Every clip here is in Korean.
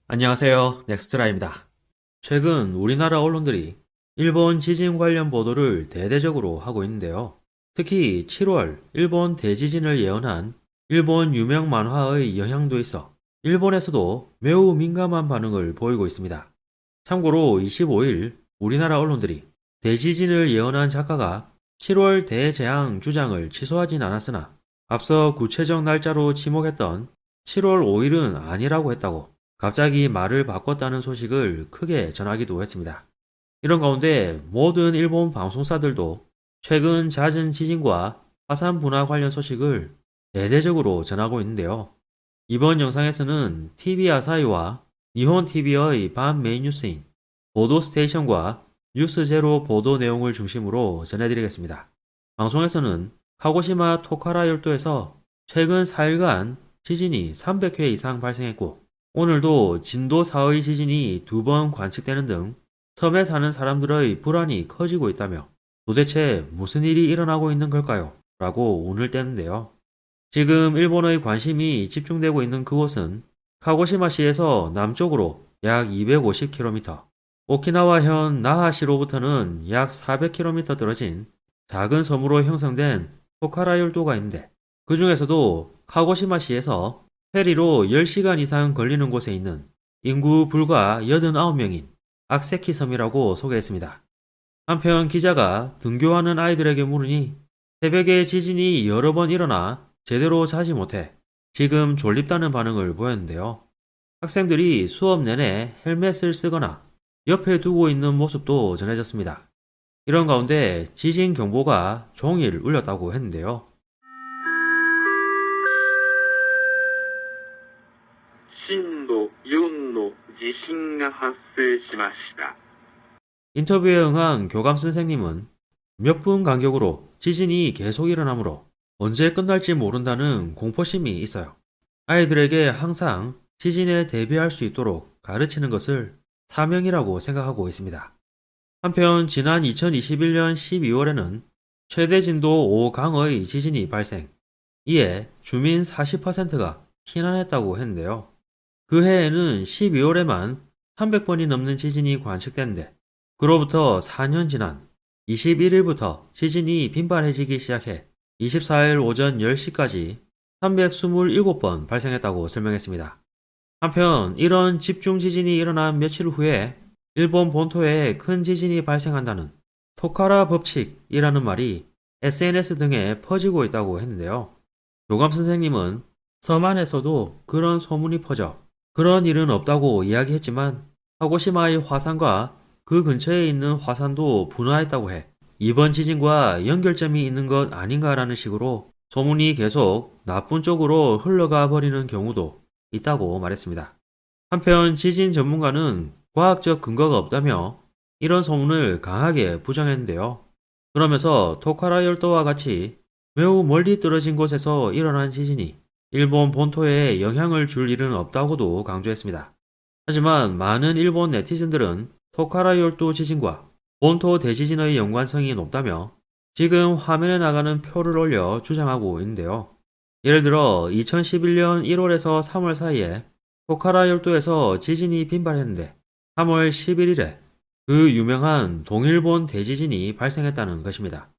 안녕하세요. 넥스트라입니다. 최근 우리나라 언론들이 일본 지진 관련 보도를 대대적으로 하고 있는데요. 특히 7월 일본 대지진을 예언한 일본 유명 만화의 영향도 있어 일본에서도 매우 민감한 반응을 보이고 있습니다. 참고로 25일 우리나라 언론들이 대지진을 예언한 작가가 7월 대재앙 주장을 취소하진 않았으나 앞서 구체적 날짜로 지목했던 7월 5일은 아니라고 했다고 갑자기 말을 바꿨다는 소식을 크게 전하기도 했습니다. 이런 가운데 모든 일본 방송사들도 최근 잦은 지진과 화산 분화 관련 소식을 대대적으로 전하고 있는데요. 이번 영상에서는 TV 아사히와 니혼 TV의 밤 메인 뉴스인 보도 스테이션과 뉴스제로 보도 내용을 중심으로 전해드리겠습니다. 방송에서는 카고시마 토카라 열도에서 최근 4일간 지진이 300회 이상 발생했고 오늘도 진도 4의 지진이 2번 관측되는 등 섬에 사는 사람들의 불안이 커지고 있다며 도대체 무슨 일이 일어나고 있는 걸까요? 라고 운을 떼는데요. 지금 일본의 관심이 집중되고 있는 그곳은 카고시마시에서 남쪽으로 약 250km, 오키나와현 나하시로부터는 약 400km 떨어진 작은 섬으로 형성된 토카라 열도가 있는데 그 중에서도 카고시마시에서 페리로 10시간 이상 걸리는 곳에 있는 인구 불과 89명인 악세키 섬이라고 소개했습니다. 한편 기자가 등교하는 아이들에게 물으니 새벽에 지진이 여러 번 일어나 제대로 자지 못해 지금 졸립다는 반응을 보였는데요. 학생들이 수업 내내 헬멧을 쓰거나 옆에 두고 있는 모습도 전해졌습니다. 이런 가운데 지진 경보가 종일 울렸다고 했는데요. 震度4の地震が発生しました。 인터뷰에 응한 교감 선생님은 몇 분 간격으로 지진이 계속 일어나므로 언제 끝날지 모른다는 공포심이 있어요. 아이들에게 항상 지진에 대비할 수 있도록 가르치는 것을 사명이라고 생각하고 있습니다. 한편 지난 2021년 12월에는 최대 진도 5강의 지진이 발생, 이에 주민 40%가 피난했다고 했는데요. 그 해에는 12월에만 300번이 넘는 지진이 관측됐는데 그로부터 4년 지난 21일부터 지진이 빈발해지기 시작해 24일 오전 10시까지 327번 발생했다고 설명했습니다. 한편 이런 집중 지진이 일어난 며칠 후에 일본 본토에 큰 지진이 발생한다는 토카라 법칙이라는 말이 SNS 등에 퍼지고 있다고 했는데요. 교감 선생님은 섬 안에서도 그런 소문이 퍼져 그런 일은 없다고 이야기했지만 하고시마의 화산과 그 근처에 있는 화산도 분화했다고 해 이번 지진과 연결점이 있는 것 아닌가라는 식으로 소문이 계속 나쁜 쪽으로 흘러가 버리는 경우도 있다고 말했습니다. 한편 지진 전문가는 과학적 근거가 없다며 이런 소문을 강하게 부정했는데요. 그러면서 토카라 열도와 같이 매우 멀리 떨어진 곳에서 일어난 지진이 일본 본토에 영향을 줄 일은 없다고도 강조했습니다. 하지만 많은 일본 네티즌들은 토카라 열도 지진과 본토 대지진의 연관성이 높다며 지금 화면에 나가는 표를 올려 주장하고 있는데요. 예를 들어 2011년 1월에서 3월 사이에 토카라 열도에서 지진이 빈발했는데 3월 11일에 그 유명한 동일본 대지진이 발생했다는 것입니다.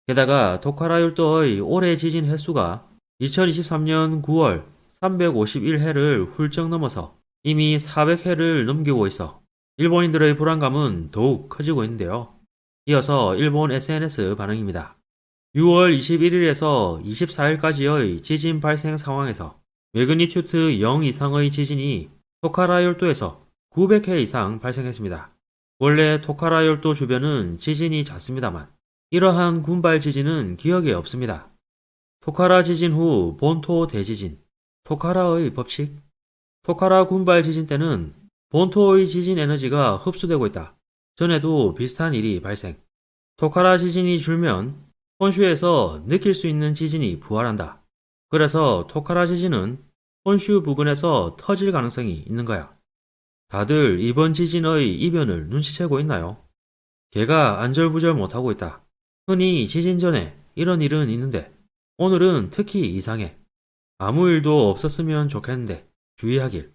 게다가 토카라 열도의 올해 지진 횟수가 2023년 9월 351회를 훌쩍 넘어서 이미 400회를 넘기고 있어 일본인들의 불안감은 더욱 커지고 있는데요. 이어서 일본 SNS 반응입니다. 6월 21일에서 24일까지의 지진 발생 상황에서 매그니튜드 0 이상의 지진이 토카라 열도에서 900회 이상 발생했습니다. 원래 토카라 열도 주변은 지진이 잦습니다만 이러한 군발 지진은 기억에 없습니다. 토카라 지진 후 본토 대지진, 토카라의 법칙, 토카라 군발 지진 때는 본토의 지진 에너지가 흡수되고 있다. 전에도 비슷한 일이 발생. 토카라 지진이 줄면 혼슈에서 느낄 수 있는 지진이 부활한다. 그래서 토카라 지진은 혼슈 부근에서 터질 가능성이 있는 거야. 다들 이번 지진의 이변을 눈치채고 있나요? 걔가 안절부절 못하고 있다. 흔히 지진 전에 이런 일은 있는데 오늘은 특히 이상해. 아무 일도 없었으면 좋겠는데 주의하길.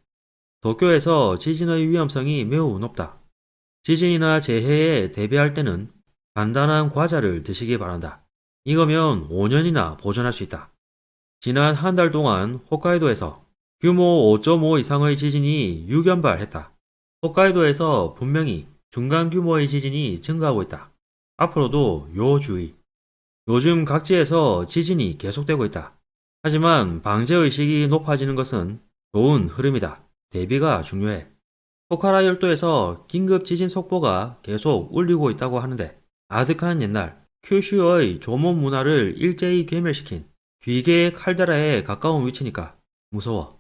도쿄에서 지진의 위험성이 매우 높다. 지진이나 재해에 대비할 때는 간단한 과자를 드시기 바란다. 이거면 5년이나 보존할 수 있다. 지난 한 달 동안 홋카이도에서 규모 5.5 이상의 지진이 6연발했다. 홋카이도에서 분명히 중간 규모의 지진이 증가하고 있다. 앞으로도 요주의. 요즘 각지에서 지진이 계속되고 있다. 하지만 방제의식이 높아지는 것은 좋은 흐름이다. 대비가 중요해. 포카라 열도에서 긴급 지진 속보가 계속 울리고 있다고 하는데 아득한 옛날 큐슈의 조몬 문화를 일제히 괴멸시킨 귀계의 칼데라에 가까운 위치니까 무서워.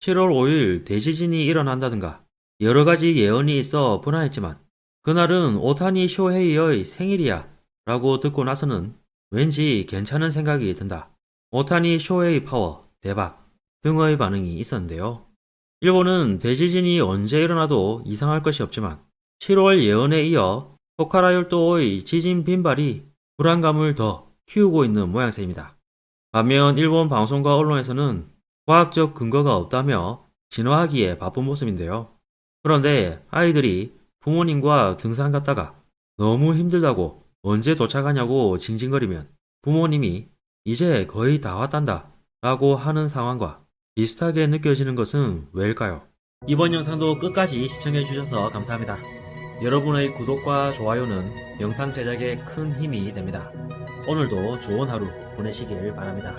7월 5일 대지진이 일어난다든가 여러 가지 예언이 있어 불안했지만 그날은 오타니 쇼헤이의 생일이야 라고 듣고 나서는 왠지 괜찮은 생각이 든다. 오타니 쇼헤이 파워 대박 등의 반응이 있었는데요. 일본은 대지진이 언제 일어나도 이상할 것이 없지만 7월 예언에 이어 포카라 열도의 지진 빈발이 불안감을 더 키우고 있는 모양새입니다. 반면 일본 방송과 언론에서는 과학적 근거가 없다며 진화하기에 바쁜 모습인데요. 그런데 아이들이 부모님과 등산 갔다가 너무 힘들다고 언제 도착하냐고 징징거리면 부모님이 이제 거의 다 왔단다 라고 하는 상황과 비슷하게 느껴지는 것은 왜일까요? 이번 영상도 끝까지 시청해주셔서 감사합니다. 여러분의 구독과 좋아요는 영상 제작에 큰 힘이 됩니다. 오늘도 좋은 하루 보내시길 바랍니다.